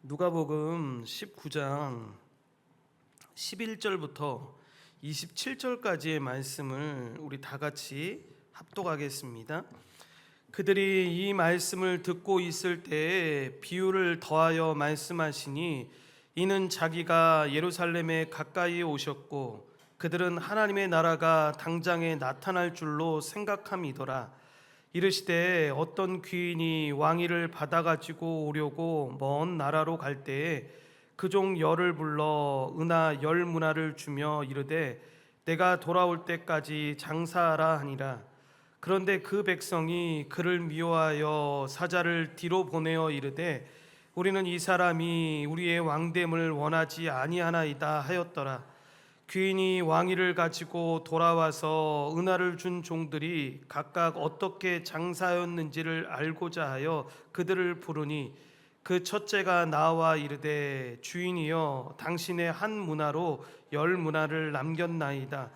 누가복음 19장 11절부터 27절까지의 말씀을 우리 다 같이 합독하겠습니다. 그들이 이 말씀을 듣고 있을 때에 비유를 더하여 말씀하시니 이는 자기가 예루살렘에 가까이 오셨고 그들은 하나님의 나라가 당장에 나타날 줄로 생각함이더라. 이르시되 어떤 귀인이 왕위를 받아가지고 오려고 먼 나라로 갈 때에 그 종 열을 불러 은하 열 문화를 주며 이르되 내가 돌아올 때까지 장사하라 하니라. 그런데 그 백성이 그를 미워하여 사자를 뒤로 보내어 이르되 우리는 이 사람이 우리의 왕됨을 원하지 아니하나이다 하였더라. 귀인이 왕위를 가지고 돌아와서 은하를 준 종들이 각각 어떻게 장사하였는지를 알고자 하여 그들을 부르니 그 첫째가 나와 이르되 주인이여 당신의 한 문화로 열 문화를 남겼나이다.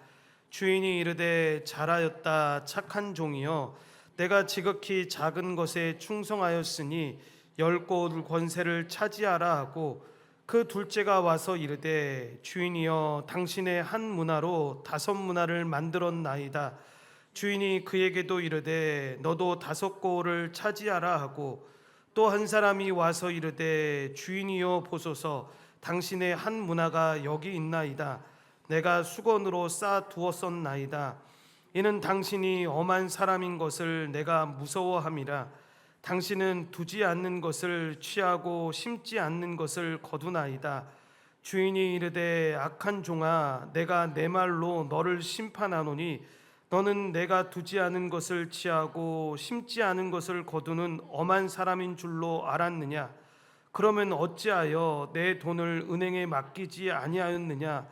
주인이 이르되 잘하였다 착한 종이여 내가 지극히 작은 것에 충성하였으니 열 곳 권세를 차지하라 하고 그 둘째가 와서 이르되 주인이여 당신의 한 문화로 다섯 문화를 만들었나이다. 주인이 그에게도 이르되 너도 다섯 고를 차지하라 하고 또 한 사람이 와서 이르되 주인이여 보소서 당신의 한 문화가 여기 있나이다. 내가 수건으로 쌓아 두었었나이다. 이는 당신이 엄한 사람인 것을 내가 무서워함이라. 당신은 두지 않는 것을 취하고 심지 않는 것을 거두나이다. 주인이 이르되 악한 종아 내가 내 말로 너를 심판하노니 너는 내가 두지 않은 것을 취하고 심지 않은 것을 거두는 엄한 사람인 줄로 알았느냐? 그러면 어찌하여 내 돈을 은행에 맡기지 아니하였느냐?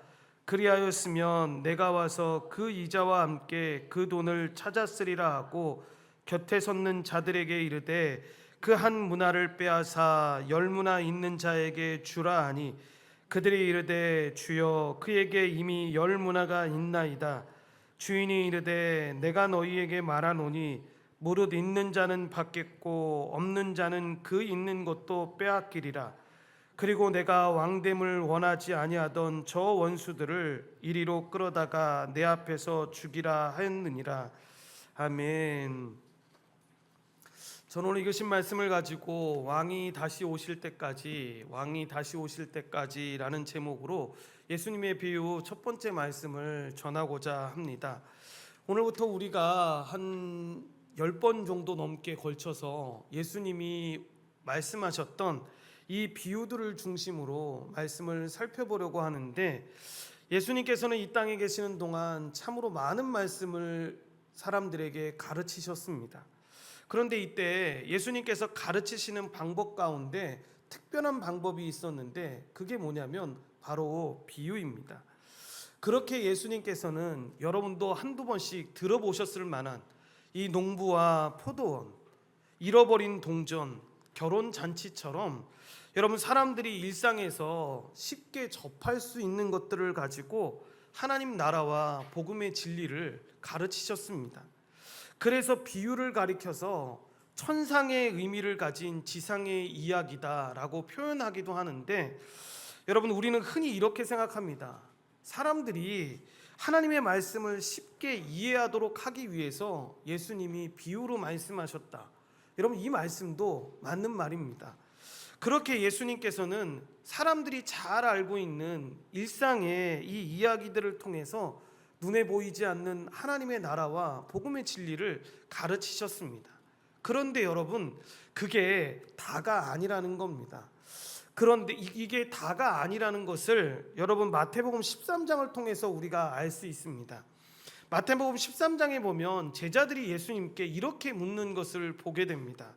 그리하였으면 내가 와서 그 이자와 함께 그 돈을 찾았으리라 하고 곁에 섰는 자들에게 이르되 그 한 문화를 빼앗아 열 문화 있는 자에게 주라 하니 그들이 이르되 주여 그에게 이미 열 문화가 있나이다. 주인이 이르되 내가 너희에게 말하노니 무릇 있는 자는 받겠고 없는 자는 그 있는 것도 빼앗기리라. 그리고 내가 왕됨을 원하지 아니하던 저 원수들을 이리로 끌어다가 내 앞에서 죽이라 하였느니라. 아멘. 저는 오늘 읽으신 말씀을 가지고 왕이 다시 오실 때까지라는 제목으로 예수님의 비유 첫 번째 말씀을 전하고자 합니다. 오늘부터 우리가 한 10번 정도 넘게 걸쳐서 예수님이 말씀하셨던 이 비유들을 중심으로 말씀을 살펴보려고 하는데, 예수님께서는 이 땅에 계시는 동안 참으로 많은 말씀을 사람들에게 가르치셨습니다. 그런데 이때 예수님께서 가르치시는 방법 가운데 특별한 방법이 있었는데 그게 뭐냐면 바로 비유입니다. 그렇게 예수님께서는 여러분도 한두 번씩 들어보셨을 만한 이 농부와 포도원, 잃어버린 동전, 결혼잔치처럼 여러분 사람들이 일상에서 쉽게 접할 수 있는 것들을 가지고 하나님 나라와 복음의 진리를 가르치셨습니다. 그래서 비유를 가리켜서 천상의 의미를 가진 지상의 이야기다라고 표현하기도 하는데, 여러분 우리는 흔히 이렇게 생각합니다. 사람들이 하나님의 말씀을 쉽게 이해하도록 하기 위해서 예수님이 비유로 말씀하셨다. 여러분 이 말씀도 맞는 말입니다. 그렇게 예수님께서는 사람들이 잘 알고 있는 일상의 이 이야기들을 통해서 눈에 보이지 않는 하나님의 나라와 복음의 진리를 가르치셨습니다. 그런데 여러분 그게 다가 아니라는 겁니다. 그런데 이게 다가 아니라는 것을 여러분 마태복음 13장을 통해서 우리가 알 수 있습니다. 마태복음 13장에 보면 제자들이 예수님께 이렇게 묻는 것을 보게 됩니다.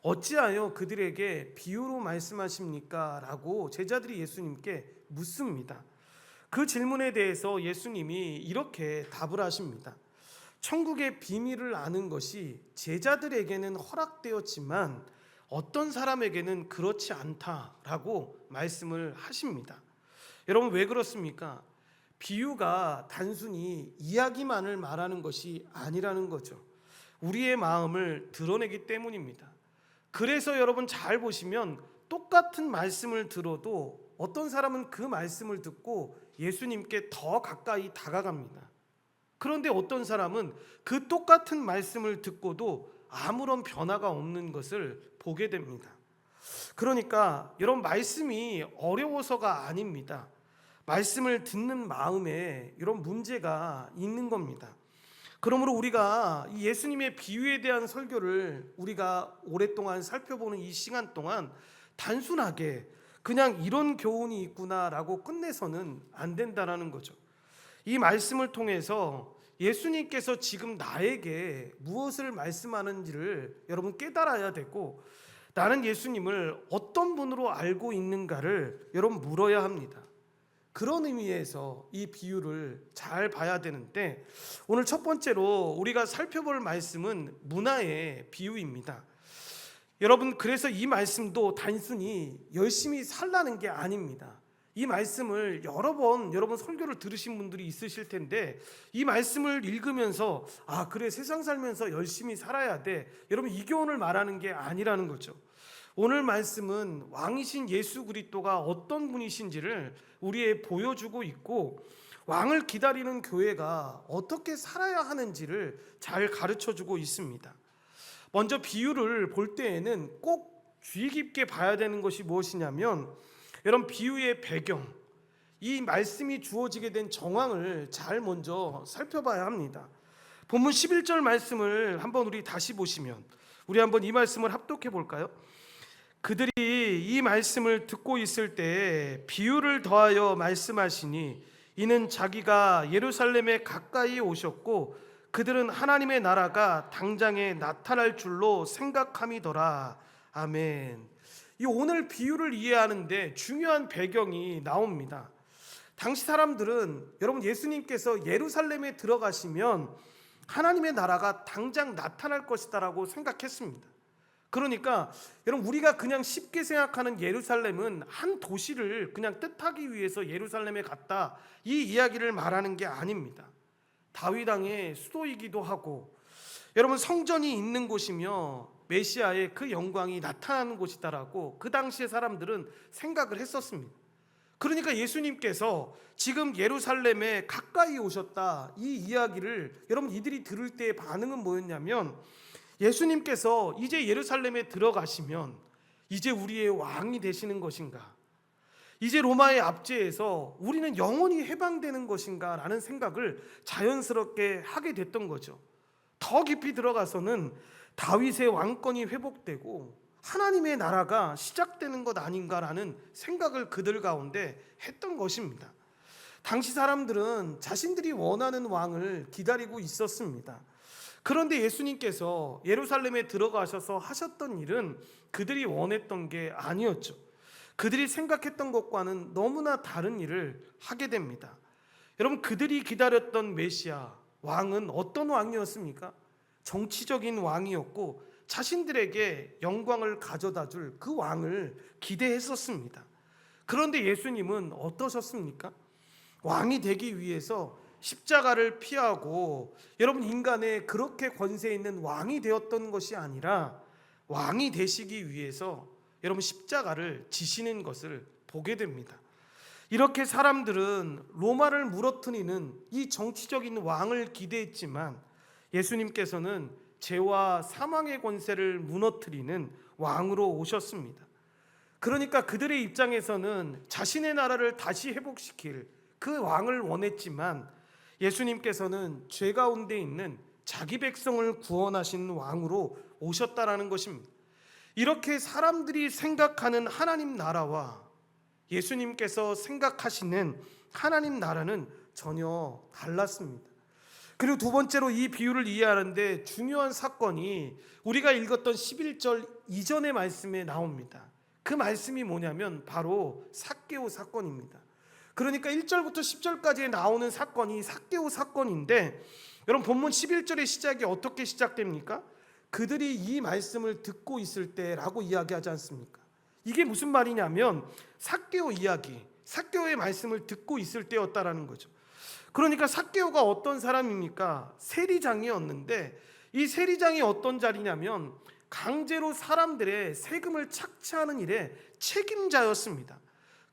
어찌하여 그들에게 비유로 말씀하십니까? 라고 제자들이 예수님께 묻습니다. 그 질문에 대해서 예수님이 이렇게 답을 하십니다. 천국의 비밀을 아는 것이 제자들에게는 허락되었지만 어떤 사람에게는 그렇지 않다라고 말씀을 하십니다. 여러분 왜 그렇습니까? 비유가 단순히 이야기만을 말하는 것이 아니라는 거죠. 우리의 마음을 드러내기 때문입니다. 그래서 여러분 잘 보시면 똑같은 말씀을 들어도 어떤 사람은 그 말씀을 듣고 예수님께 더 가까이 다가갑니다. 그런데 어떤 사람은 그 똑같은 말씀을 듣고도 아무런 변화가 없는 것을 보게 됩니다. 그러니까 여러분, 말씀이 어려워서가 아닙니다. 말씀을 듣는 마음에 이런 문제가 있는 겁니다. 그러므로 우리가 이 예수님의 비유에 대한 설교를 우리가 오랫동안 살펴보는 이 시간 동안 단순하게 그냥 이런 교훈이 있구나라고 끝내서는 안 된다라는 거죠. 이 말씀을 통해서 예수님께서 지금 나에게 무엇을 말씀하는지를 여러분 깨달아야 되고, 나는 예수님을 어떤 분으로 알고 있는가를 여러분 물어야 합니다. 그런 의미에서 이 비유를 잘 봐야 되는데, 오늘 첫 번째로 우리가 살펴볼 말씀은 문화의 비유입니다. 여러분, 그래서 이 말씀도 단순히 열심히 살라는 게 아닙니다. 이 말씀을 여러 번 여러분 설교를 들으신 분들이 있으실 텐데, 이 말씀을 읽으면서 그래, 세상 살면서 열심히 살아야 돼, 여러분 이 교훈을 말하는 게 아니라는 거죠. 오늘 말씀은 왕이신 예수 그리스도가 어떤 분이신지를 우리에 보여주고 있고, 왕을 기다리는 교회가 어떻게 살아야 하는지를 잘 가르쳐주고 있습니다. 먼저 비유를 볼 때에는 꼭 주의 깊게 봐야 되는 것이 무엇이냐면, 여러분, 비유의 배경, 이 말씀이 주어지게 된 정황을 잘 먼저 살펴봐야 합니다. 본문 11절 말씀을 한번 우리 다시 보시면, 우리 한번 이 말씀을 합독해 볼까요? 그들이 이 말씀을 듣고 있을 때 비유를 더하여 말씀하시니, 이는 자기가 예루살렘에 가까이 오셨고 그들은 하나님의 나라가 당장에 나타날 줄로 생각함이더라. 아멘. 이 오늘 비유를 이해하는데 중요한 배경이 나옵니다. 당시 사람들은 여러분, 예수님께서 예루살렘에 들어가시면 하나님의 나라가 당장 나타날 것이다라고 생각했습니다. 그러니까 여러분, 우리가 그냥 쉽게 생각하는 예루살렘은 한 도시를 그냥 뜻하기 위해서 예루살렘에 갔다, 이 이야기를 말하는 게 아닙니다. 다윗 왕의 수도이기도 하고, 여러분, 성전이 있는 곳이며 메시아의 그 영광이 나타나는 곳이다라고 그 당시의 사람들은 생각을 했었습니다. 그러니까 예수님께서 지금 예루살렘에 가까이 오셨다, 이 이야기를 여러분 이들이 들을 때의 반응은 뭐였냐면, 예수님께서 이제 예루살렘에 들어가시면 이제 우리의 왕이 되시는 것인가, 이제 로마의 압제에서 우리는 영원히 해방되는 것인가 라는 생각을 자연스럽게 하게 됐던 거죠. 더 깊이 들어가서는 다윗의 왕권이 회복되고 하나님의 나라가 시작되는 것 아닌가라는 생각을 그들 가운데 했던 것입니다. 당시 사람들은 자신들이 원하는 왕을 기다리고 있었습니다. 그런데 예수님께서 예루살렘에 들어가셔서 하셨던 일은 그들이 원했던 게 아니었죠. 그들이 생각했던 것과는 너무나 다른 일을 하게 됩니다. 여러분, 그들이 기다렸던 메시아 왕은 어떤 왕이었습니까? 정치적인 왕이었고 자신들에게 영광을 가져다 줄 그 왕을 기대했었습니다. 그런데 예수님은 어떠셨습니까? 왕이 되기 위해서 십자가를 피하고, 여러분, 인간의 그렇게 권세 있는 왕이 되었던 것이 아니라 왕이 되시기 위해서 여러분 십자가를 지시는 것을 보게 됩니다. 이렇게 사람들은 로마를 무너뜨리는 이 정치적인 왕을 기대했지만, 예수님께서는 죄와 사망의 권세를 무너뜨리는 왕으로 오셨습니다. 그러니까 그들의 입장에서는 자신의 나라를 다시 회복시킬 그 왕을 원했지만, 예수님께서는 죄 가운데 있는 자기 백성을 구원하시는 왕으로 오셨다라는 것입니다. 이렇게 사람들이 생각하는 하나님 나라와 예수님께서 생각하시는 하나님 나라는 전혀 달랐습니다. 그리고 두 번째로 이 비유를 이해하는데 중요한 사건이 우리가 읽었던 11절 이전의 말씀에 나옵니다. 그 말씀이 뭐냐면 바로 삭개오 사건입니다. 그러니까 1절부터 10절까지 나오는 사건이 삭개오 사건인데, 여러분, 본문 11절의 시작이 어떻게 시작됩니까? 그들이 이 말씀을 듣고 있을 때라고 이야기하지 않습니까? 이게 무슨 말이냐면 삭개오 이야기, 삭개오의 말씀을 듣고 있을 때였다라는 거죠. 그러니까 삭개오가 어떤 사람입니까? 세리장이었는데, 이 세리장이 어떤 자리냐면 강제로 사람들의 세금을 착취하는 일에 책임자였습니다.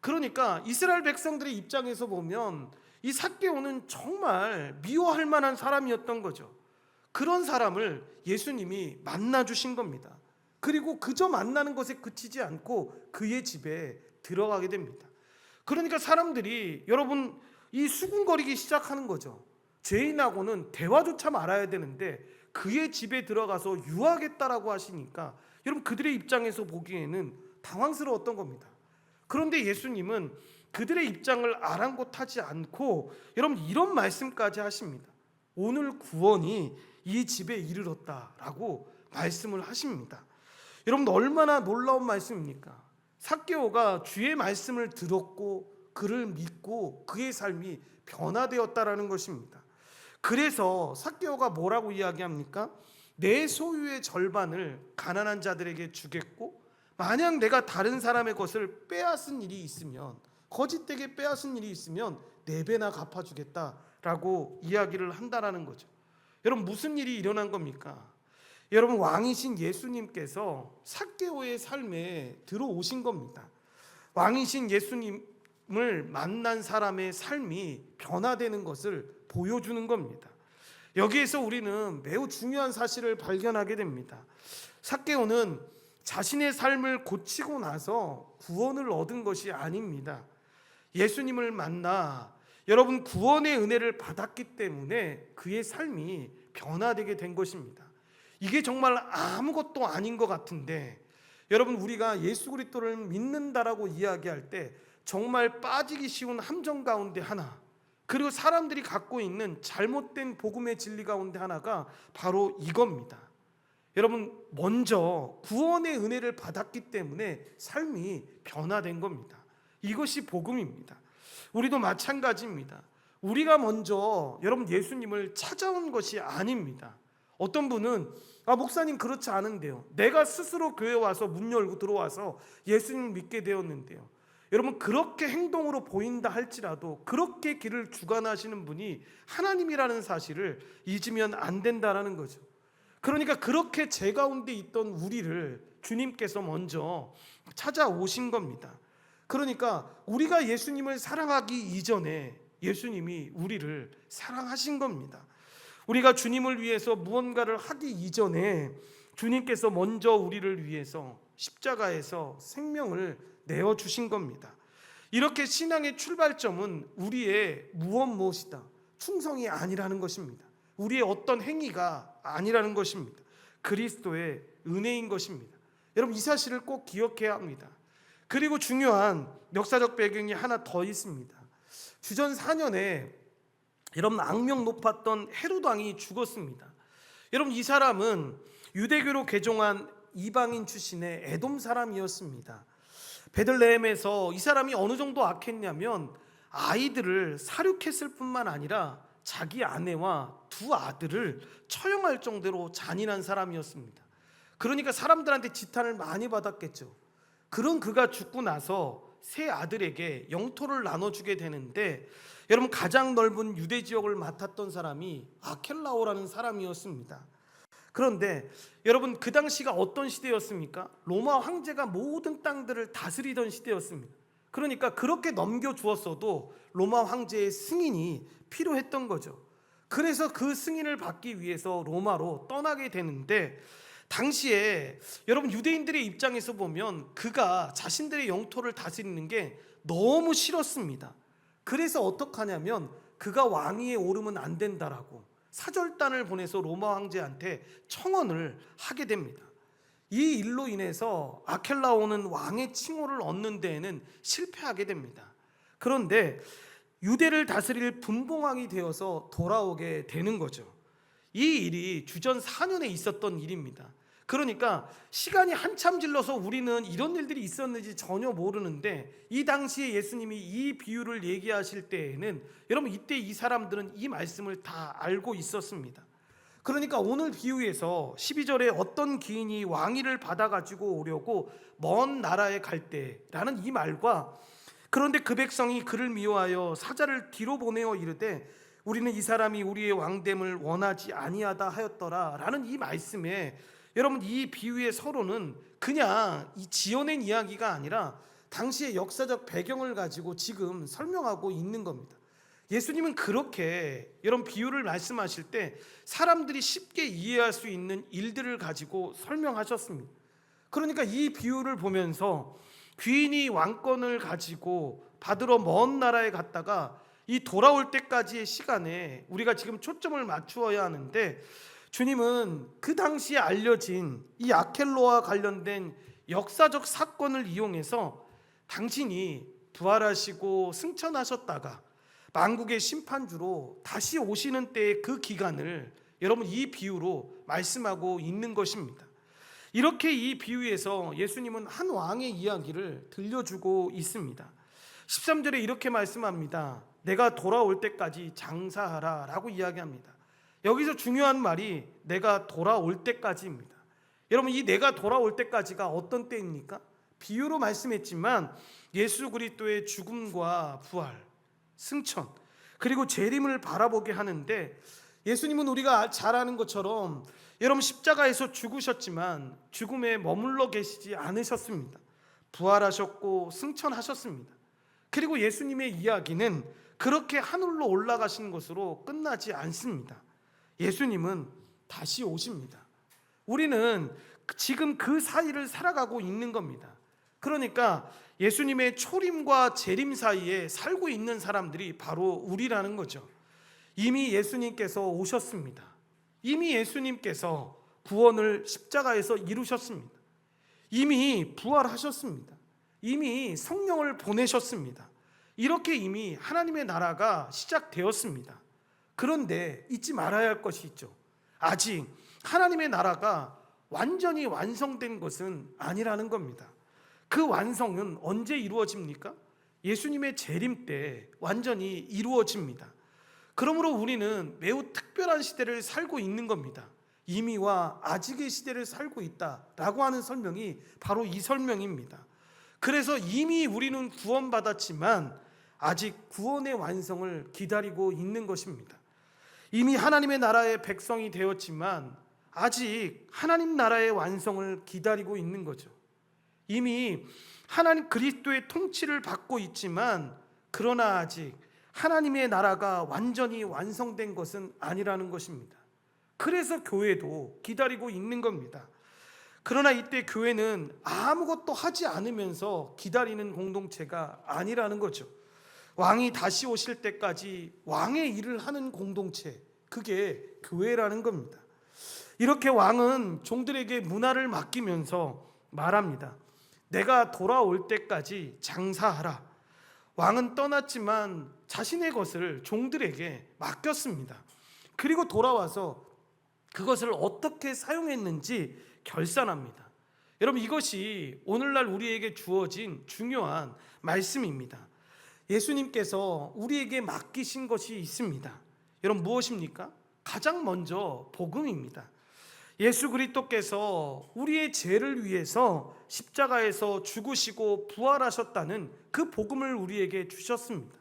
그러니까 이스라엘 백성들의 입장에서 보면 이 삭개오는 정말 미워할 만한 사람이었던 거죠. 그런 사람을 예수님이 만나 주신 겁니다. 그리고 그저 만나는 것에 그치지 않고 그의 집에 들어가게 됩니다. 그러니까 사람들이 여러분 이 수군거리기 시작하는 거죠. 죄인하고는 대화조차 말아야 되는데 그의 집에 들어가서 유하겠다라고 하시니까 여러분 그들의 입장에서 보기에는 당황스러웠던 겁니다. 그런데 예수님은 그들의 입장을 아랑곳하지 않고 여러분 이런 말씀까지 하십니다. 오늘 구원이 이 집에 이르렀다라고 말씀을 하십니다. 여러분 얼마나 놀라운 말씀입니까? 삭개오가 주의 말씀을 들었고 그를 믿고 그의 삶이 변화되었다라는 것입니다. 그래서 삭개오가 뭐라고 이야기합니까? 내 소유의 절반을 가난한 자들에게 주겠고 만약 내가 다른 사람의 것을 빼앗은 일이 있으면 거짓되게 빼앗은 일이 있으면 4배나 갚아주겠다라고 이야기를 한다라는 거죠. 여러분 무슨 일이 일어난 겁니까? 여러분 왕이신 예수님께서 삭개오의 삶에 들어오신 겁니다. 왕이신 예수님을 만난 사람의 삶이 변화되는 것을 보여주는 겁니다. 여기에서 우리는 매우 중요한 사실을 발견하게 됩니다. 삭개오는 자신의 삶을 고치고 나서 구원을 얻은 것이 아닙니다. 예수님을 만나 여러분 구원의 은혜를 받았기 때문에 그의 삶이 변화되게 된 것입니다. 이게 정말 아무것도 아닌 것 같은데 여러분 우리가 예수 그리스도를 믿는다라고 이야기할 때 정말 빠지기 쉬운 함정 가운데 하나, 그리고 사람들이 갖고 있는 잘못된 복음의 진리 가운데 하나가 바로 이겁니다. 여러분 먼저 구원의 은혜를 받았기 때문에 삶이 변화된 겁니다. 이것이 복음입니다. 우리도 마찬가지입니다. 우리가 먼저 여러분 예수님을 찾아온 것이 아닙니다. 어떤 분은 목사님 그렇지 않은데요. 내가 스스로 교회 와서 문 열고 들어와서 예수님을 믿게 되었는데요. 여러분 그렇게 행동으로 보인다 할지라도 그렇게 길을 주관하시는 분이 하나님이라는 사실을 잊으면 안 된다라는 거죠. 그러니까 그렇게 제 가운데 있던 우리를 주님께서 먼저 찾아오신 겁니다. 그러니까 우리가 예수님을 사랑하기 이전에 예수님이 우리를 사랑하신 겁니다. 우리가 주님을 위해서 무언가를 하기 이전에 주님께서 먼저 우리를 위해서 십자가에서 생명을 내어주신 겁니다. 이렇게 신앙의 출발점은 우리의 무엇이다, 충성이 아니라는 것입니다. 우리의 어떤 행위가 아니라는 것입니다. 그리스도의 은혜인 것입니다. 여러분 이 사실을 꼭 기억해야 합니다. 그리고 중요한 역사적 배경이 하나 더 있습니다. 주전 4년에 여러분 악명 높았던 헤롯 왕이 죽었습니다. 여러분 이 사람은 유대교로 개종한 이방인 출신의 에돔 사람이었습니다. 베들레헴에서 이 사람이 어느 정도 악했냐면 아이들을 살육했을 뿐만 아니라 자기 아내와 2 아들을 처형할 정도로 잔인한 사람이었습니다. 그러니까 사람들한테 지탄을 많이 받았겠죠. 그런 그가 죽고 나서 3 아들에게 영토를 나눠주게 되는데 여러분 가장 넓은 유대 지역을 맡았던 사람이 아켈라오라는 사람이었습니다. 그런데 여러분 그 당시가 어떤 시대였습니까? 로마 황제가 모든 땅들을 다스리던 시대였습니다. 그러니까 그렇게 넘겨주었어도 로마 황제의 승인이 필요했던 거죠. 그래서 그 승인을 받기 위해서 로마로 떠나게 되는데 당시에 여러분 유대인들의 입장에서 보면 그가 자신들의 영토를 다스리는 게 너무 싫었습니다. 그래서 어떡하냐면 그가 왕위에 오르면 안 된다라고 사절단을 보내서 로마 황제한테 청원을 하게 됩니다. 이 일로 인해서 아켈라오는 왕의 칭호를 얻는 데에는 실패하게 됩니다. 그런데 유대를 다스릴 분봉왕이 되어서 돌아오게 되는 거죠. 이 일이 주전 4년에 있었던 일입니다. 그러니까 시간이 한참 질러서 우리는 이런 일들이 있었는지 전혀 모르는데 이 당시에 예수님이 이 비유를 얘기하실 때에는 여러분 이때 이 사람들은 이 말씀을 다 알고 있었습니다. 그러니까 오늘 비유에서 12절에 어떤 기인이 왕위를 받아가지고 오려고 먼 나라에 갈 때라는 이 말과 그런데 그 백성이 그를 미워하여 사자를 뒤로 보내어 이르되 우리는 이 사람이 우리의 왕됨을 원하지 아니하다 하였더라 라는 이 말씀에 여러분, 이 비유의 서론은 그냥 이 지어낸 이야기가 아니라 당시의 역사적 배경을 가지고 지금 설명하고 있는 겁니다. 예수님은 그렇게 이런 비유를 말씀하실 때 사람들이 쉽게 이해할 수 있는 일들을 가지고 설명하셨습니다. 그러니까 이 비유를 보면서 귀인이 왕권을 가지고 받으러 먼 나라에 갔다가 이 돌아올 때까지의 시간에 우리가 지금 초점을 맞추어야 하는데, 주님은 그 당시에 알려진 이 아켈로와 관련된 역사적 사건을 이용해서 당신이 부활하시고 승천하셨다가 만국의 심판주로 다시 오시는 때의 그 기간을 여러분 이 비유로 말씀하고 있는 것입니다. 이렇게 이 비유에서 예수님은 한 왕의 이야기를 들려주고 있습니다. 13절에 이렇게 말씀합니다. 내가 돌아올 때까지 장사하라 라고 이야기합니다. 여기서 중요한 말이 내가 돌아올 때까지입니다. 여러분, 이 내가 돌아올 때까지가 어떤 때입니까? 비유로 말씀했지만 예수 그리스도의 죽음과 부활, 승천, 그리고 재림을 바라보게 하는데, 예수님은 우리가 잘 아는 것처럼 여러분 십자가에서 죽으셨지만 죽음에 머물러 계시지 않으셨습니다. 부활하셨고 승천하셨습니다. 그리고 예수님의 이야기는 그렇게 하늘로 올라가신 것으로 끝나지 않습니다. 예수님은 다시 오십니다. 우리는 지금 그 사이를 살아가고 있는 겁니다. 그러니까 예수님의 초림과 재림 사이에 살고 있는 사람들이 바로 우리라는 거죠. 이미 예수님께서 오셨습니다. 이미 예수님께서 구원을 십자가에서 이루셨습니다. 이미 부활하셨습니다. 이미 성령을 보내셨습니다. 이렇게 이미 하나님의 나라가 시작되었습니다. 그런데 잊지 말아야 할 것이 있죠. 아직 하나님의 나라가 완전히 완성된 것은 아니라는 겁니다. 그 완성은 언제 이루어집니까? 예수님의 재림 때 완전히 이루어집니다. 그러므로 우리는 매우 특별한 시대를 살고 있는 겁니다. 이미와 아직의 시대를 살고 있다라고 하는 설명이 바로 이 설명입니다. 그래서 이미 우리는 구원받았지만 아직 구원의 완성을 기다리고 있는 것입니다. 이미 하나님의 나라의 백성이 되었지만 아직 하나님 나라의 완성을 기다리고 있는 거죠. 이미 하나님 그리스도의 통치를 받고 있지만 그러나 아직 하나님의 나라가 완전히 완성된 것은 아니라는 것입니다. 그래서 교회도 기다리고 있는 겁니다. 그러나 이때 교회는 아무것도 하지 않으면서 기다리는 공동체가 아니라는 거죠. 왕이 다시 오실 때까지 왕의 일을 하는 공동체, 그게 교회라는 겁니다. 이렇게 왕은 종들에게 문화를 맡기면서 말합니다. 내가 돌아올 때까지 장사하라. 왕은 떠났지만 자신의 것을 종들에게 맡겼습니다. 그리고 돌아와서 그것을 어떻게 사용했는지 결산합니다. 여러분, 이것이 오늘날 우리에게 주어진 중요한 말씀입니다. 예수님께서 우리에게 맡기신 것이 있습니다. 여러분, 무엇입니까? 가장 먼저 복음입니다. 예수 그리스도께서 우리의 죄를 위해서 십자가에서 죽으시고 부활하셨다는 그 복음을 우리에게 주셨습니다.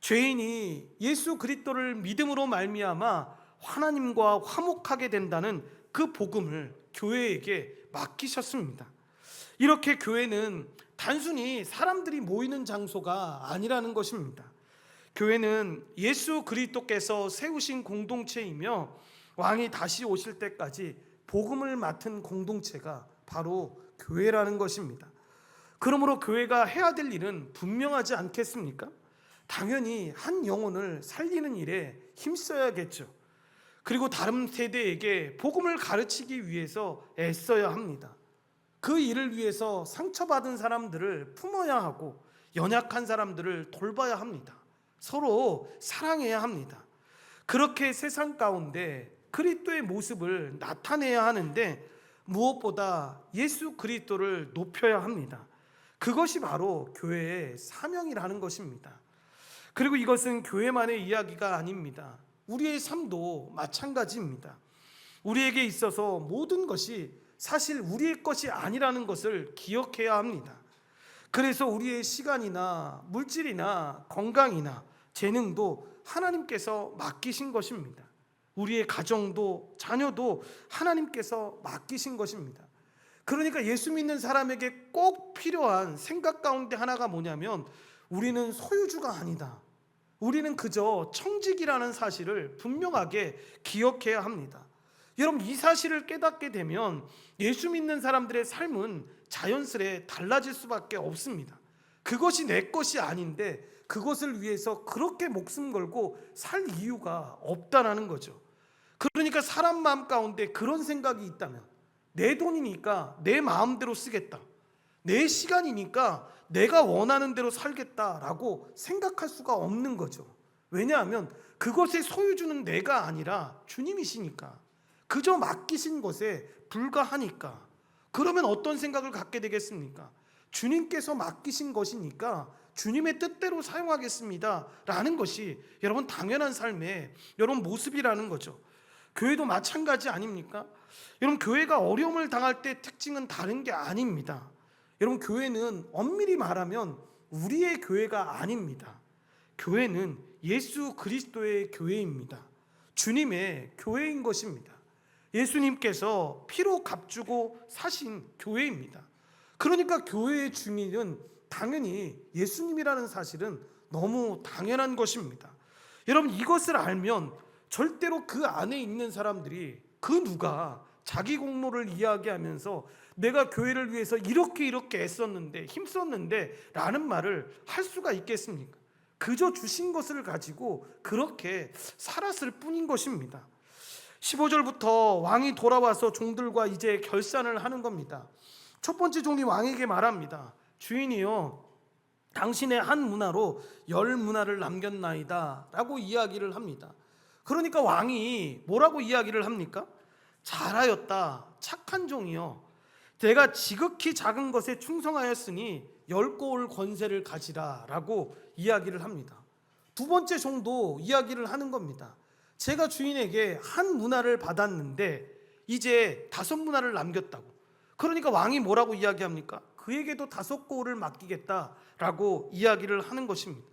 죄인이 예수 그리스도를 믿음으로 말미암아 하나님과 화목하게 된다는 그 복음을 교회에게 맡기셨습니다. 이렇게 교회는 단순히 사람들이 모이는 장소가 아니라는 것입니다. 교회는 예수 그리스도께서 세우신 공동체이며 왕이 다시 오실 때까지 복음을 맡은 공동체가 바로 교회라는 것입니다. 그러므로 교회가 해야 될 일은 분명하지 않겠습니까? 당연히 한 영혼을 살리는 일에 힘써야겠죠. 그리고 다른 세대에게 복음을 가르치기 위해서 애써야 합니다. 그 일을 위해서 상처받은 사람들을 품어야 하고 연약한 사람들을 돌봐야 합니다. 서로 사랑해야 합니다. 그렇게 세상 가운데 그리스도의 모습을 나타내야 하는데 무엇보다 예수 그리스도를 높여야 합니다. 그것이 바로 교회의 사명이라는 것입니다. 그리고 이것은 교회만의 이야기가 아닙니다. 우리의 삶도 마찬가지입니다. 우리에게 있어서 모든 것이 사실 우리의 것이 아니라는 것을 기억해야 합니다. 그래서 우리의 시간이나 물질이나 건강이나 재능도 하나님께서 맡기신 것입니다. 우리의 가정도 자녀도 하나님께서 맡기신 것입니다. 그러니까 예수 믿는 사람에게 꼭 필요한 생각 가운데 하나가 뭐냐면 우리는 소유주가 아니다. 우리는 그저 청직이라는 사실을 분명하게 기억해야 합니다. 여러분, 이 사실을 깨닫게 되면 예수 믿는 사람들의 삶은 자연스레 달라질 수밖에 없습니다. 그것이 내 것이 아닌데 그것을 위해서 그렇게 목숨 걸고 살 이유가 없다라는 거죠. 그러니까 사람 마음 가운데 그런 생각이 있다면 내 돈이니까 내 마음대로 쓰겠다, 내 시간이니까 내가 원하는 대로 살겠다라고 생각할 수가 없는 거죠. 왜냐하면 그것의 소유주는 내가 아니라 주님이시니까, 그저 맡기신 것에 불과하니까. 그러면 어떤 생각을 갖게 되겠습니까? 주님께서 맡기신 것이니까 주님의 뜻대로 사용하겠습니다 라는 것이 여러분 당연한 삶의 여러분 모습이라는 거죠. 교회도 마찬가지 아닙니까? 여러분, 교회가 어려움을 당할 때 특징은 다른 게 아닙니다. 여러분, 교회는 엄밀히 말하면 우리의 교회가 아닙니다. 교회는 예수 그리스도의 교회입니다. 주님의 교회인 것입니다. 예수님께서 피로 값주고 사신 교회입니다. 그러니까 교회의 주인은 당연히 예수님이라는 사실은 너무 당연한 것입니다. 여러분, 이것을 알면 절대로 그 안에 있는 사람들이 그 누가 자기 공로를 이야기하면서 내가 교회를 위해서 이렇게 애썼는데 힘썼는데 라는 말을 할 수가 있겠습니까? 그저 주신 것을 가지고 그렇게 살았을 뿐인 것입니다. 15절부터 왕이 돌아와서 종들과 이제 결산을 하는 겁니다. 첫 번째 종이 왕에게 말합니다. 주인이요, 당신의 한 문화로 10문화를 남겼나이다 라고 이야기를 합니다. 그러니까 왕이 뭐라고 이야기를 합니까? 잘하였다, 착한 종이요, 내가 지극히 작은 것에 충성하였으니 10고을 권세를 가지라 라고 이야기를 합니다. 두 번째 종도 이야기를 하는 겁니다. 제가 주인에게 한 문화를 받았는데 이제 5문화를 남겼다고. 그러니까 왕이 뭐라고 이야기합니까? 그에게도 5고을을 맡기겠다라고 이야기를 하는 것입니다.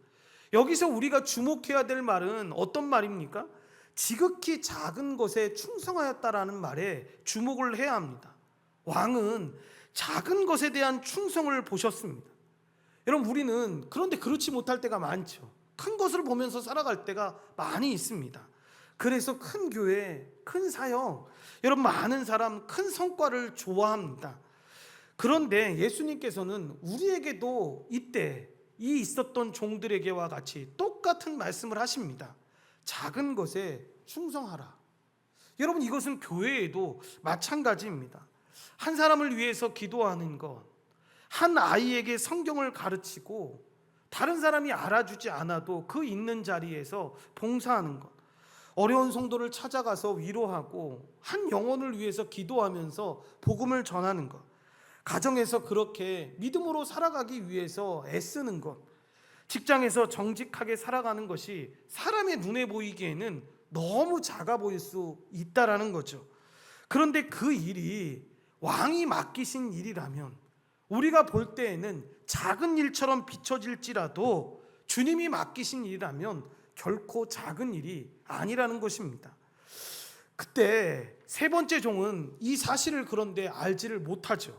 여기서 우리가 주목해야 될 말은 어떤 말입니까? 지극히 작은 것에 충성하였다라는 말에 주목을 해야 합니다. 왕은 작은 것에 대한 충성을 보셨습니다. 여러분, 우리는 그런데 그렇지 못할 때가 많죠. 큰 것을 보면서 살아갈 때가 많이 있습니다. 그래서 큰 교회, 큰 사역, 여러분 많은 사람 큰 성과를 좋아합니다. 그런데 예수님께서는 우리에게도 이때 이 있었던 종들에게와 같이 똑같은 말씀을 하십니다. 작은 것에 충성하라. 여러분, 이것은 교회에도 마찬가지입니다. 한 사람을 위해서 기도하는 것, 한 아이에게 성경을 가르치고 다른 사람이 알아주지 않아도 그 있는 자리에서 봉사하는 것, 어려운 성도를 찾아가서 위로하고 한 영혼을 위해서 기도하면서 복음을 전하는 것, 가정에서 그렇게 믿음으로 살아가기 위해서 애쓰는 것, 직장에서 정직하게 살아가는 것이 사람의 눈에 보이기에는 너무 작아 보일 수 있다라는 거죠. 그런데 그 일이 왕이 맡기신 일이라면 우리가 볼 때에는 작은 일처럼 비춰질지라도 주님이 맡기신 일이라면 결코 작은 일이 아니라는 것입니다. 그때 세 번째 종은 이 사실을 그런데 알지를 못하죠.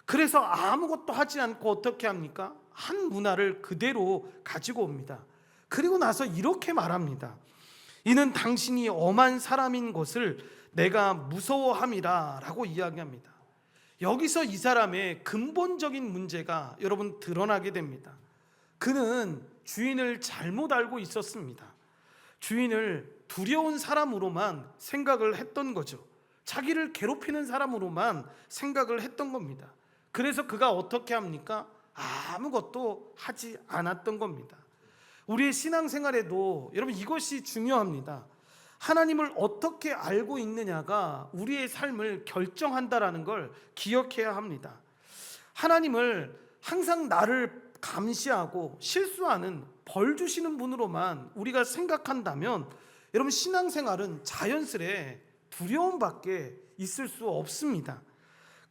그래서 아무것도 하지 않고 어떻게 합니까? 한 문화를 그대로 가지고 옵니다. 그리고 나서 이렇게 말합니다. 이는 당신이 엄한 사람인 것을 내가 무서워함이라 라고 이야기합니다. 여기서 이 사람의 근본적인 문제가 여러분 드러나게 됩니다. 그는 주인을 잘못 알고 있었습니다. 주인을 두려운 사람으로만 생각을 했던 거죠. 자기를 괴롭히는 사람으로만 생각을 했던 겁니다. 그래서 그가 어떻게 합니까? 아무것도 하지 않았던 겁니다. 우리의 신앙생활에도 여러분 이것이 중요합니다. 하나님을 어떻게 알고 있느냐가 우리의 삶을 결정한다라는 걸 기억해야 합니다. 하나님을 항상 나를 감시하고 실수하는 벌 주시는 분으로만 우리가 생각한다면 여러분 신앙생활은 자연스레 두려움밖에 있을 수 없습니다.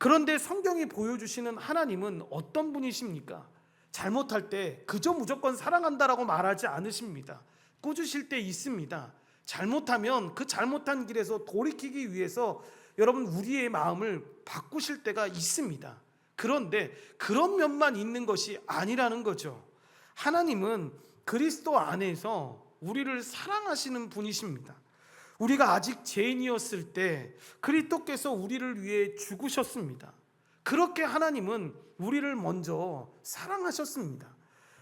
그런데 성경이 보여주시는 하나님은 어떤 분이십니까? 잘못할 때 그저 무조건 사랑한다라고 말하지 않으십니다. 꾸짖으실 때 있습니다. 잘못하면 그 잘못한 길에서 돌이키기 위해서 여러분 우리의 마음을 바꾸실 때가 있습니다. 그런데 그런 면만 있는 것이 아니라는 거죠. 하나님은 그리스도 안에서 우리를 사랑하시는 분이십니다. 우리가 아직 죄인이었을 때 그리스도께서 우리를 위해 죽으셨습니다. 그렇게 하나님은 우리를 먼저 사랑하셨습니다.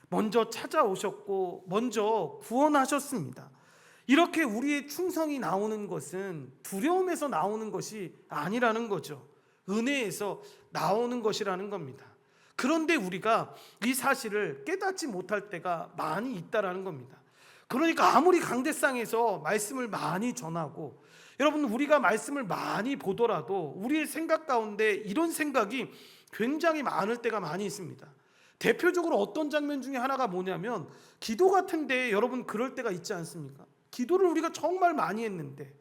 먼저 찾아오셨고 먼저 구원하셨습니다. 이렇게 우리의 충성이 나오는 것은 두려움에서 나오는 것이 아니라는 거죠. 은혜에서 나오는 것이라는 겁니다. 그런데 우리가 이 사실을 깨닫지 못할 때가 많이 있다라는 겁니다. 그러니까 아무리 강대상에서 말씀을 많이 전하고 여러분 우리가 말씀을 많이 보더라도 우리의 생각 가운데 이런 생각이 굉장히 많을 때가 많이 있습니다. 대표적으로 어떤 장면 중에 하나가 뭐냐면 기도 같은데 여러분 그럴 때가 있지 않습니까? 기도를 우리가 정말 많이 했는데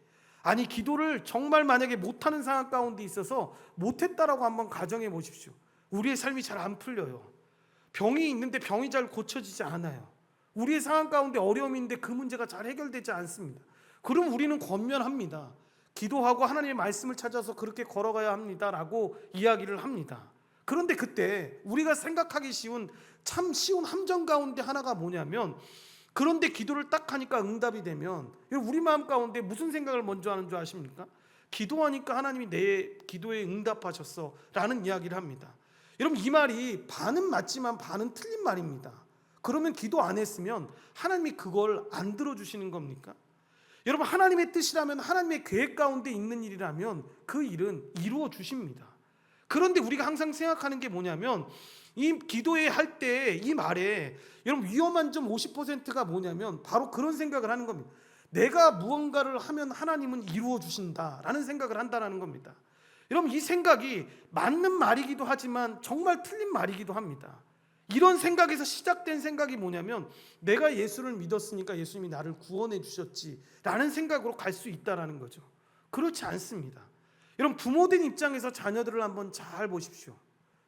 아니 기도를 정말 만약에 못하는 상황 가운데 있어서 못했다라고 한번 가정해 보십시오. 우리의 삶이 잘 안 풀려요. 병이 있는데 병이 잘 고쳐지지 않아요. 우리의 상황 가운데 어려움이 있는데 그 문제가 잘 해결되지 않습니다. 그럼 우리는 권면합니다. 기도하고 하나님의 말씀을 찾아서 그렇게 걸어가야 합니다라고 이야기를 합니다. 그런데 그때 우리가 생각하기 참 쉬운 함정 가운데 하나가 뭐냐면 그런데 기도를 딱 하니까 응답이 되면 우리 마음 가운데 무슨 생각을 먼저 하는 줄 아십니까? 기도하니까 하나님이 내 기도에 응답하셨어 라는 이야기를 합니다. 여러분 이 말이 반은 맞지만 반은 틀린 말입니다. 그러면 기도 안 했으면 하나님이 그걸 안 들어주시는 겁니까? 여러분 하나님의 뜻이라면 하나님의 계획 가운데 있는 일이라면 그 일은 이루어 주십니다. 그런데 우리가 항상 생각하는 게 뭐냐면 이 기도에 할 때 이 말에 여러분 위험한 점 50%가 뭐냐면 바로 그런 생각을 하는 겁니다. 내가 무언가를 하면 하나님은 이루어 주신다라는 생각을 한다는 겁니다. 여러분 이 생각이 맞는 말이기도 하지만 정말 틀린 말이기도 합니다. 이런 생각에서 시작된 생각이 뭐냐면 내가 예수를 믿었으니까 예수님이 나를 구원해 주셨지 라는 생각으로 갈 수 있다는 거죠. 그렇지 않습니다. 여러분 부모된 입장에서 자녀들을 한번 잘 보십시오.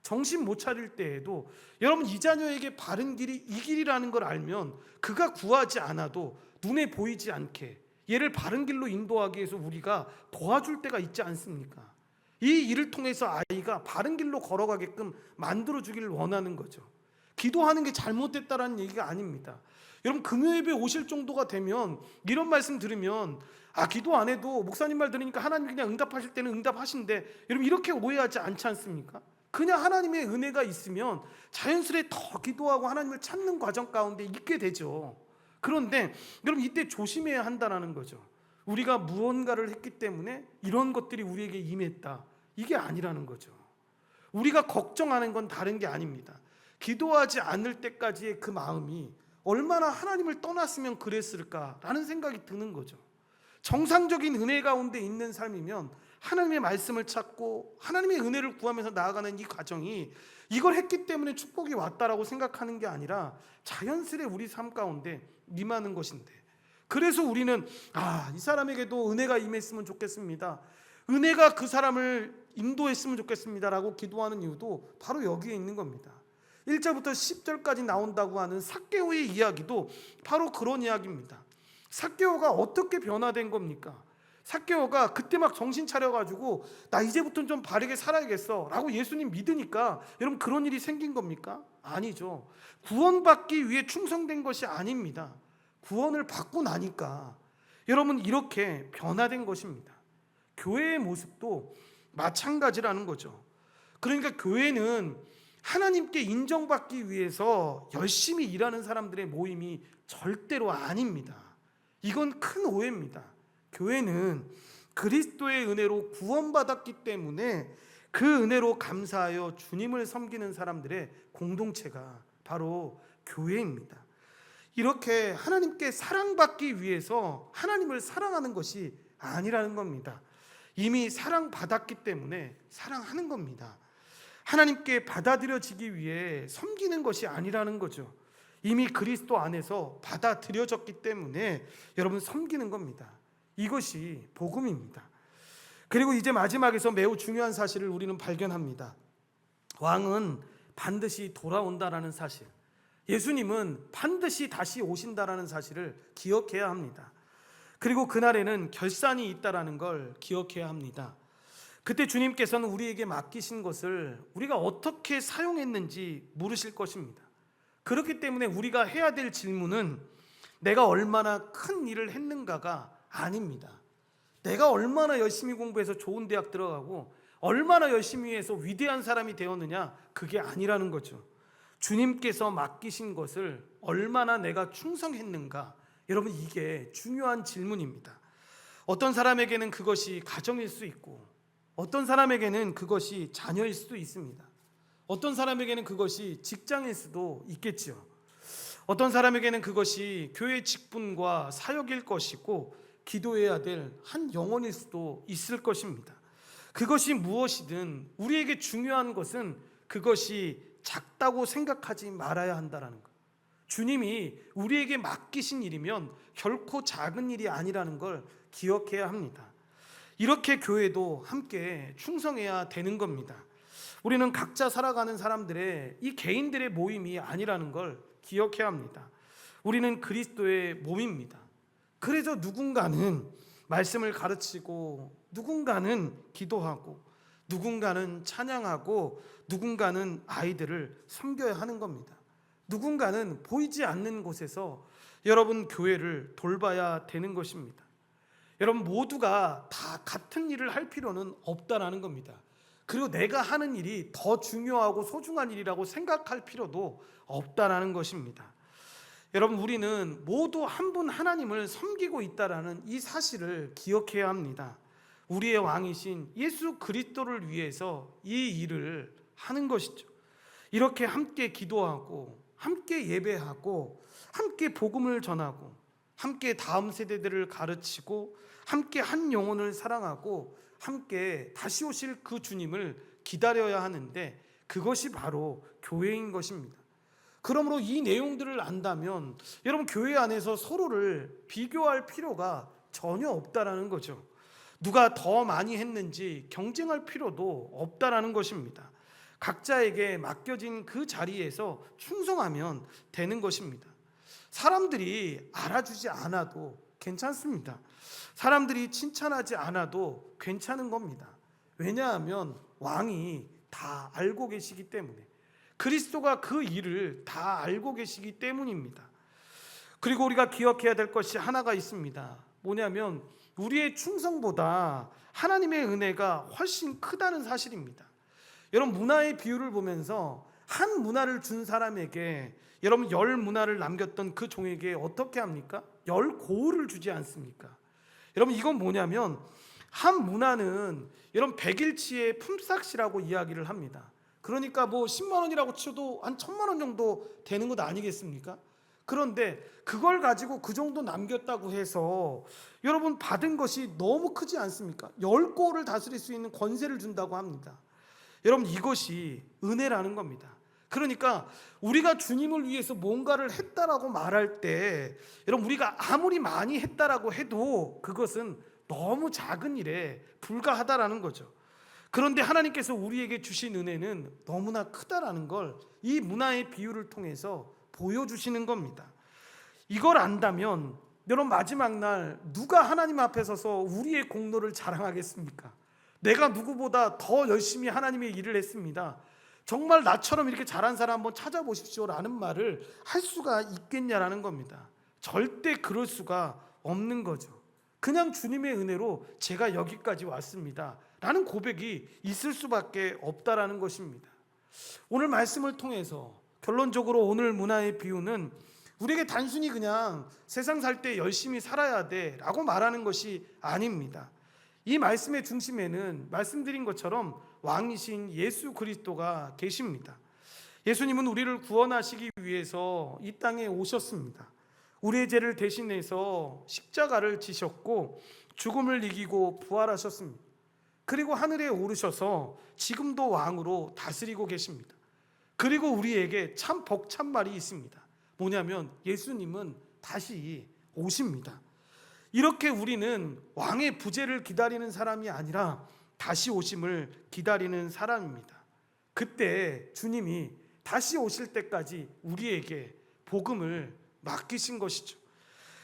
정신 못 차릴 때에도 여러분 이 자녀에게 바른 길이 이 길이라는 걸 알면 그가 구하지 않아도 눈에 보이지 않게 얘를 바른 길로 인도하기 위해서 우리가 도와줄 때가 있지 않습니까? 이 일을 통해서 아이가 바른 길로 걸어가게끔 만들어주기를 원하는 거죠. 기도하는 게 잘못됐다라는 얘기가 아닙니다. 여러분 금요예배 오실 정도가 되면 이런 말씀 들으면 기도 안 해도 목사님 말 들으니까 하나님 그냥 응답하실 때는 응답하신대 여러분 이렇게 오해하지 않지 않습니까? 그냥 하나님의 은혜가 있으면 자연스레 더 기도하고 하나님을 찾는 과정 가운데 있게 되죠. 그런데 여러분 이때 조심해야 한다는 거죠. 우리가 무언가를 했기 때문에 이런 것들이 우리에게 임했다 이게 아니라는 거죠. 우리가 걱정하는 건 다른 게 아닙니다. 기도하지 않을 때까지의 그 마음이 얼마나 하나님을 떠났으면 그랬을까라는 생각이 드는 거죠. 정상적인 은혜 가운데 있는 삶이면 하나님의 말씀을 찾고 하나님의 은혜를 구하면서 나아가는 이 과정이 이걸 했기 때문에 축복이 왔다라고 생각하는 게 아니라 자연스레 우리 삶 가운데 임하는 것인데 그래서 우리는 이 사람에게도 은혜가 임했으면 좋겠습니다. 은혜가 그 사람을 인도했으면 좋겠습니다라고 기도하는 이유도 바로 여기에 있는 겁니다. 1절부터 10절까지 나온다고 하는 삭개오의 이야기도 바로 그런 이야기입니다. 삭개오가 어떻게 변화된 겁니까? 삭개오가 그때 막 정신 차려가지고 나 이제부터는 좀 바르게 살아야겠어 라고 예수님 믿으니까 여러분 그런 일이 생긴 겁니까? 아니죠. 구원받기 위해 충성된 것이 아닙니다. 구원을 받고 나니까 여러분 이렇게 변화된 것입니다. 교회의 모습도 마찬가지라는 거죠. 그러니까 교회는 하나님께 인정받기 위해서 열심히 일하는 사람들의 모임이 절대로 아닙니다. 이건 큰 오해입니다. 교회는 그리스도의 은혜로 구원받았기 때문에 그 은혜로 감사하여 주님을 섬기는 사람들의 공동체가 바로 교회입니다. 이렇게 하나님께 사랑받기 위해서 하나님을 사랑하는 것이 아니라는 겁니다. 이미 사랑받았기 때문에 사랑하는 겁니다. 하나님께 받아들여지기 위해 섬기는 것이 아니라는 거죠. 이미 그리스도 안에서 받아들여졌기 때문에 여러분 섬기는 겁니다. 이것이 복음입니다. 그리고 이제 마지막에서 매우 중요한 사실을 우리는 발견합니다. 왕은 반드시 돌아온다라는 사실, 예수님은 반드시 다시 오신다라는 사실을 기억해야 합니다. 그리고 그날에는 결산이 있다라는 걸 기억해야 합니다. 그때 주님께서는 우리에게 맡기신 것을 우리가 어떻게 사용했는지 물으실 것입니다. 그렇기 때문에 우리가 해야 될 질문은 내가 얼마나 큰 일을 했는가가 아닙니다. 내가 얼마나 열심히 공부해서 좋은 대학 들어가고 얼마나 열심히 해서 위대한 사람이 되었느냐, 그게 아니라는 거죠. 주님께서 맡기신 것을 얼마나 내가 충성했는가, 여러분, 이게 중요한 질문입니다. 어떤 사람에게는 그것이 가정일 수 있고, 어떤 사람에게는 그것이 자녀일 수도 있습니다. 어떤 사람에게는 그것이 직장일 수도 있겠죠. 어떤 사람에게는 그것이 교회 직분과 사역일 것이고 기도해야 될 한 영혼일 수도 있을 것입니다. 그것이 무엇이든 우리에게 중요한 것은 그것이 작다고 생각하지 말아야 한다는 것. 주님이 우리에게 맡기신 일이면 결코 작은 일이 아니라는 걸 기억해야 합니다. 이렇게 교회도 함께 충성해야 되는 겁니다. 우리는 각자 살아가는 사람들의 이 개인들의 모임이 아니라는 걸 기억해야 합니다. 우리는 그리스도의 몸입니다. 그래서 누군가는 말씀을 가르치고, 누군가는 기도하고, 누군가는 찬양하고, 누군가는 아이들을 섬겨야 하는 겁니다. 누군가는 보이지 않는 곳에서 여러분 교회를 돌봐야 되는 것입니다. 여러분 모두가 다 같은 일을 할 필요는 없다라는 겁니다. 그리고 내가 하는 일이 더 중요하고 소중한 일이라고 생각할 필요도 없다라는 것입니다. 여러분, 우리는 모두 한 분 하나님을 섬기고 있다라는 이 사실을 기억해야 합니다. 우리의 왕이신 예수 그리스도를 위해서 이 일을 하는 것이죠. 이렇게 함께 기도하고, 함께 예배하고, 함께 복음을 전하고, 함께 다음 세대들을 가르치고, 함께 한 영혼을 사랑하고, 함께 다시 오실 그 주님을 기다려야 하는데, 그것이 바로 교회인 것입니다. 그러므로 이 내용들을 안다면 여러분 교회 안에서 서로를 비교할 필요가 전혀 없다라는 거죠. 누가 더 많이 했는지 경쟁할 필요도 없다라는 것입니다. 각자에게 맡겨진 그 자리에서 충성하면 되는 것입니다. 사람들이 알아주지 않아도 괜찮습니다. 사람들이 칭찬하지 않아도 괜찮은 겁니다. 왜냐하면 왕이 다 알고 계시기 때문에, 그리스도가 그 일을 다 알고 계시기 때문입니다. 그리고 우리가 기억해야 될 것이 하나가 있습니다. 뭐냐면 우리의 충성보다 하나님의 은혜가 훨씬 크다는 사실입니다. 여러분, 문화의 비유를 보면서 한 문화를 준 사람에게 여러분 10문화를 남겼던 그 종에게 어떻게 합니까? 10고을을 주지 않습니까? 여러분, 이건 뭐냐면 한 문화는 여러분 100일치의 품삯이라고 이야기를 합니다. 그러니까 뭐 10만 원이라고 쳐도 한 1000만 원 정도 되는 것 아니겠습니까? 그런데 그걸 가지고 그 정도 남겼다고 해서 여러분 받은 것이 너무 크지 않습니까? 10고을을 다스릴 수 있는 권세를 준다고 합니다. 여러분, 이것이 은혜라는 겁니다. 그러니까 우리가 주님을 위해서 뭔가를 했다라고 말할 때 여러분, 우리가 아무리 많이 했다라고 해도 그것은 너무 작은 일에 불과하다라는 거죠. 그런데 하나님께서 우리에게 주신 은혜는 너무나 크다라는 걸 이 문화의 비유를 통해서 보여주시는 겁니다. 이걸 안다면 여러분, 마지막 날 누가 하나님 앞에 서서 우리의 공로를 자랑하겠습니까? 내가 누구보다 더 열심히 하나님의 일을 했습니다, 정말 나처럼 이렇게 잘한 사람 한번 찾아보십시오 라는 말을 할 수가 있겠냐라는 겁니다. 절대 그럴 수가 없는 거죠. 그냥 주님의 은혜로 제가 여기까지 왔습니다 라는 고백이 있을 수밖에 없다라는 것입니다. 오늘 말씀을 통해서 결론적으로 오늘 문화의 비유는 우리에게 단순히 그냥 세상 살 때 열심히 살아야 돼 라고 말하는 것이 아닙니다. 이 말씀의 중심에는 말씀드린 것처럼 왕이신 예수 그리스도가 계십니다. 예수님은 우리를 구원하시기 위해서 이 땅에 오셨습니다. 우리의 죄를 대신해서 십자가를 지셨고 죽음을 이기고 부활하셨습니다. 그리고 하늘에 오르셔서 지금도 왕으로 다스리고 계십니다. 그리고 우리에게 참 벅찬 말이 있습니다. 뭐냐면 예수님은 다시 오십니다. 이렇게 우리는 왕의 부재를 기다리는 사람이 아니라 다시 오심을 기다리는 사람입니다. 그때 주님이 다시 오실 때까지 우리에게 복음을 맡기신 것이죠.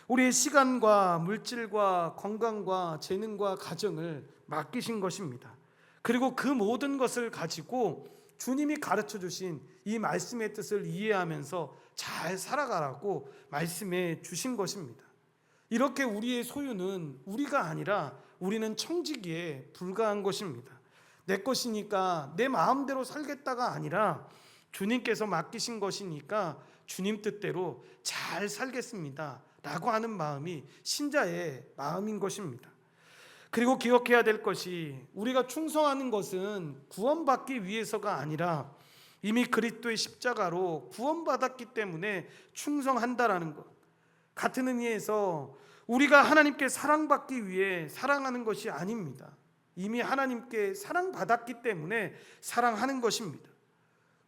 우리의 시간과 물질과 건강과 재능과 가정을 맡기신 것입니다. 그리고 그 모든 것을 가지고 주님이 가르쳐 주신 이 말씀의 뜻을 이해하면서 잘 살아가라고 말씀해 주신 것입니다. 이렇게 우리의 소유는 우리가 아니라 우리는 청지기에 불과한 것입니다. 내 것이니까 내 마음대로 살겠다가 아니라 주님께서 맡기신 것이니까 주님 뜻대로 잘 살겠습니다 라고 하는 마음이 신자의 마음인 것입니다. 그리고 기억해야 될 것이, 우리가 충성하는 것은 구원받기 위해서가 아니라 이미 그리스도의 십자가로 구원받았기 때문에 충성한다라는 것. 같은 의미에서 우리가 하나님께 사랑받기 위해 사랑하는 것이 아닙니다. 이미 하나님께 사랑받았기 때문에 사랑하는 것입니다.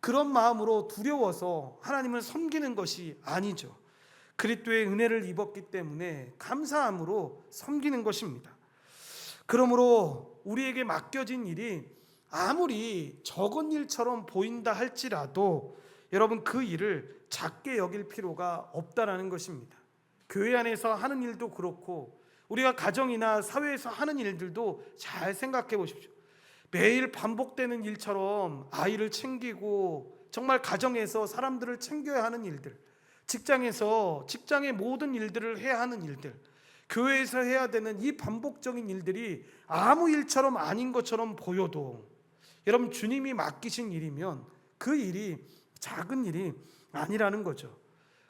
그런 마음으로 두려워서 하나님을 섬기는 것이 아니죠. 그리스도의 은혜를 입었기 때문에 감사함으로 섬기는 것입니다. 그러므로 우리에게 맡겨진 일이 아무리 적은 일처럼 보인다 할지라도 여러분, 그 일을 작게 여길 필요가 없다라는 것입니다. 교회 안에서 하는 일도 그렇고 우리가 가정이나 사회에서 하는 일들도 잘 생각해 보십시오. 매일 반복되는 일처럼 아이를 챙기고 정말 가정에서 사람들을 챙겨야 하는 일들, 직장에서 직장의 모든 일들을 해야 하는 일들, 교회에서 해야 되는 이 반복적인 일들이 아무 일처럼 아닌 것처럼 보여도 여러분, 주님이 맡기신 일이면 그 일이 작은 일이 아니라는 거죠.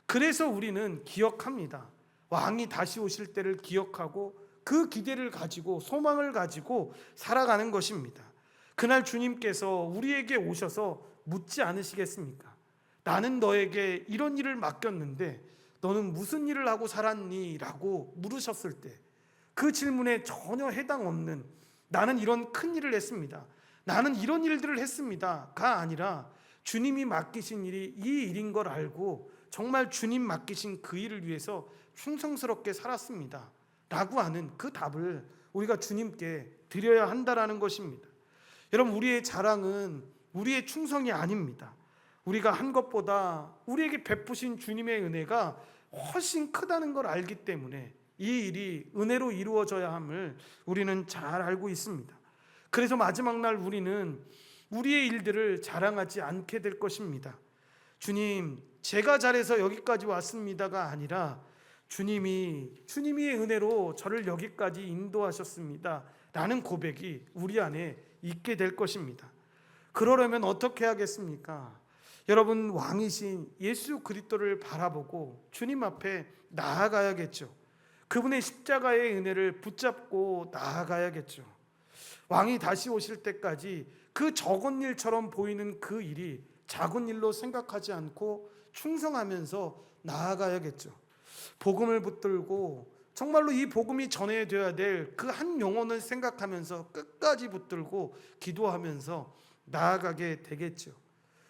그래서 우리는 기억합니다. 왕이 다시 오실 때를 기억하고 그 기대를 가지고 소망을 가지고 살아가는 것입니다. 그날 주님께서 우리에게 오셔서 묻지 않으시겠습니까? 나는 너에게 이런 일을 맡겼는데 너는 무슨 일을 하고 살았니? 라고 물으셨을 때 그 질문에 전혀 해당 없는, 나는 이런 큰 일을 했습니다, 나는 이런 일들을 했습니다 가 아니라 주님이 맡기신 일이 이 일인 걸 알고 정말 주님 맡기신 그 일을 위해서 충성스럽게 살았습니다 라고 하는 그 답을 우리가 주님께 드려야 한다라는 것입니다. 여러분, 우리의 자랑은 우리의 충성이 아닙니다. 우리가 한 것보다 우리에게 베푸신 주님의 은혜가 훨씬 크다는 걸 알기 때문에 이 일이 은혜로 이루어져야 함을 우리는 잘 알고 있습니다. 그래서 마지막 날 우리는 우리의 일들을 자랑하지 않게 될 것입니다. 주님, 제가 잘해서 여기까지 왔습니다가 아니라 주님이 은혜로 저를 여기까지 인도하셨습니다 라는 고백이 우리 안에 있게 될 것입니다. 그러려면 어떻게 하겠습니까? 여러분, 왕이신 예수 그리스도를 바라보고 주님 앞에 나아가야겠죠. 그분의 십자가의 은혜를 붙잡고 나아가야겠죠. 왕이 다시 오실 때까지 그 적은 일처럼 보이는 그 일이 작은 일로 생각하지 않고 충성하면서 나아가야겠죠. 복음을 붙들고 정말로 이 복음이 전해져야 될 그 한 영혼을 생각하면서 끝까지 붙들고 기도하면서 나아가게 되겠죠.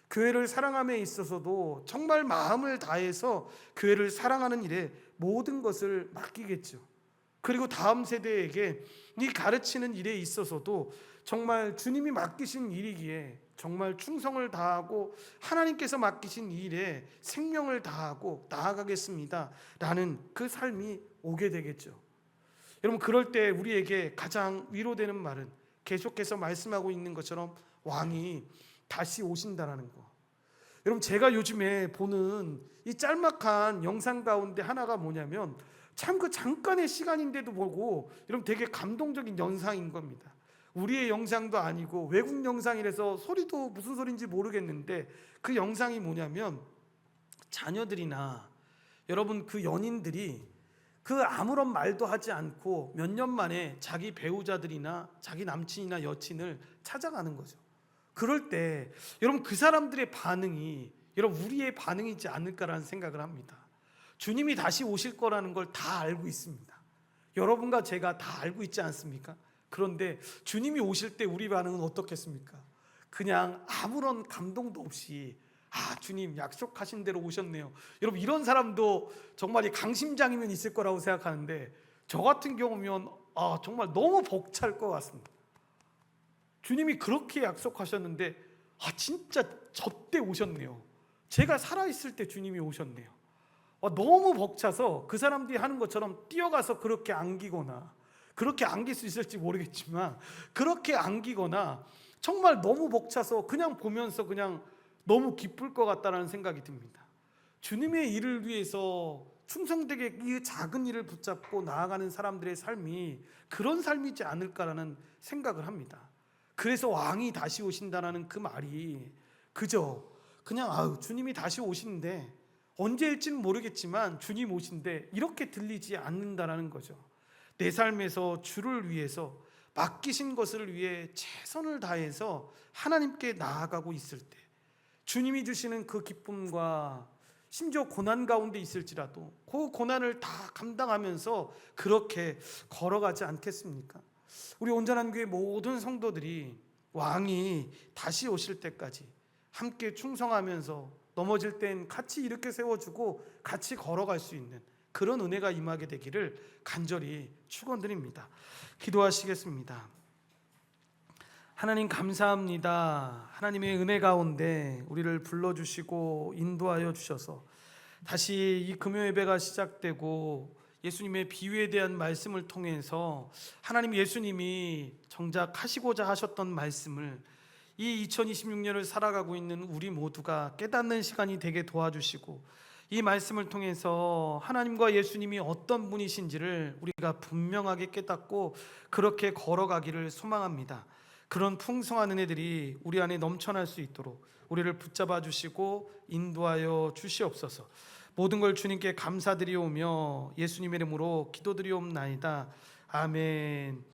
교회를 사랑함에 있어서도 정말 마음을 다해서 교회를 사랑하는 일에 모든 것을 맡기겠죠. 그리고 다음 세대에게 이 가르치는 일에 있어서도 정말 주님이 맡기신 일이기에 정말 충성을 다하고 하나님께서 맡기신 일에 생명을 다하고 나아가겠습니다 라는 그 삶이 오게 되겠죠. 여러분, 그럴 때 우리에게 가장 위로되는 말은 계속해서 말씀하고 있는 것처럼 왕이 다시 오신다라는 거. 여러분, 제가 요즘에 보는 이 짤막한 영상 가운데 하나가 뭐냐면 참 그 잠깐의 시간인데도 보고 여러분 되게 감동적인 영상인 겁니다. 우리의 영상도 아니고 외국 영상이라서 소리도 무슨 소리인지 모르겠는데 그 영상이 뭐냐면 자녀들이나 여러분 그 연인들이 그 아무런 말도 하지 않고 몇 년 만에 자기 배우자들이나 자기 남친이나 여친을 찾아가는 거죠. 그럴 때 여러분 그 사람들의 반응이 여러분 우리의 반응이지 않을까라는 생각을 합니다. 주님이 다시 오실 거라는 걸 다 알고 있습니다. 여러분과 제가 다 알고 있지 않습니까? 그런데 주님이 오실 때 우리 반응은 어떻겠습니까? 그냥 아무런 감동도 없이 주님 약속하신 대로 오셨네요. 여러분, 이런 사람도 정말 이 강심장이면 있을 거라고 생각하는데 저 같은 경우면 정말 너무 벅찰 것 같습니다. 주님이 그렇게 약속하셨는데 진짜 저 때 오셨네요. 제가 살아있을 때 주님이 오셨네요. 너무 벅차서 그 사람들이 하는 것처럼 뛰어가서 그렇게 안기거나, 그렇게 안길 수 있을지 모르겠지만 그렇게 안기거나, 정말 너무 벅차서 그냥 보면서 그냥 너무 기쁠 것 같다는 생각이 듭니다. 주님의 일을 위해서 충성되게 이 작은 일을 붙잡고 나아가는 사람들의 삶이 그런 삶이지 않을까라는 생각을 합니다. 그래서 왕이 다시 오신다라는 그 말이 그저 그냥 주님이 다시 오시는데 언제일지는 모르겠지만 주님 오신데 이렇게 들리지 않는다라는 거죠. 내 삶에서 주를 위해서 맡기신 것을 위해 최선을 다해서 하나님께 나아가고 있을 때 주님이 주시는 그 기쁨과 심지어 고난 가운데 있을지라도 그 고난을 다 감당하면서 그렇게 걸어가지 않겠습니까? 우리 온전한 교회 모든 성도들이 왕이 다시 오실 때까지 함께 충성하면서 넘어질 땐 같이 일으켜 세워주고 같이 걸어갈 수 있는 그런 은혜가 임하게 되기를 간절히 축원드립니다. 기도하시겠습니다. 하나님 감사합니다. 하나님의 은혜 가운데 우리를 불러주시고 인도하여 주셔서 다시 이 금요 예배가 시작되고 예수님의 비유에 대한 말씀을 통해서 하나님 예수님이 정작 하시고자 하셨던 말씀을 이 2026년을 살아가고 있는 우리 모두가 깨닫는 시간이 되게 도와주시고 이 말씀을 통해서 하나님과 예수님이 어떤 분이신지를 우리가 분명하게 깨닫고 그렇게 걸어가기를 소망합니다. 그런 풍성한 은혜들이 우리 안에 넘쳐날 수 있도록 우리를 붙잡아 주시고 인도하여 주시옵소서. 모든 걸 주님께 감사드리오며 예수님의 이름으로 기도드리옵나이다. 아멘.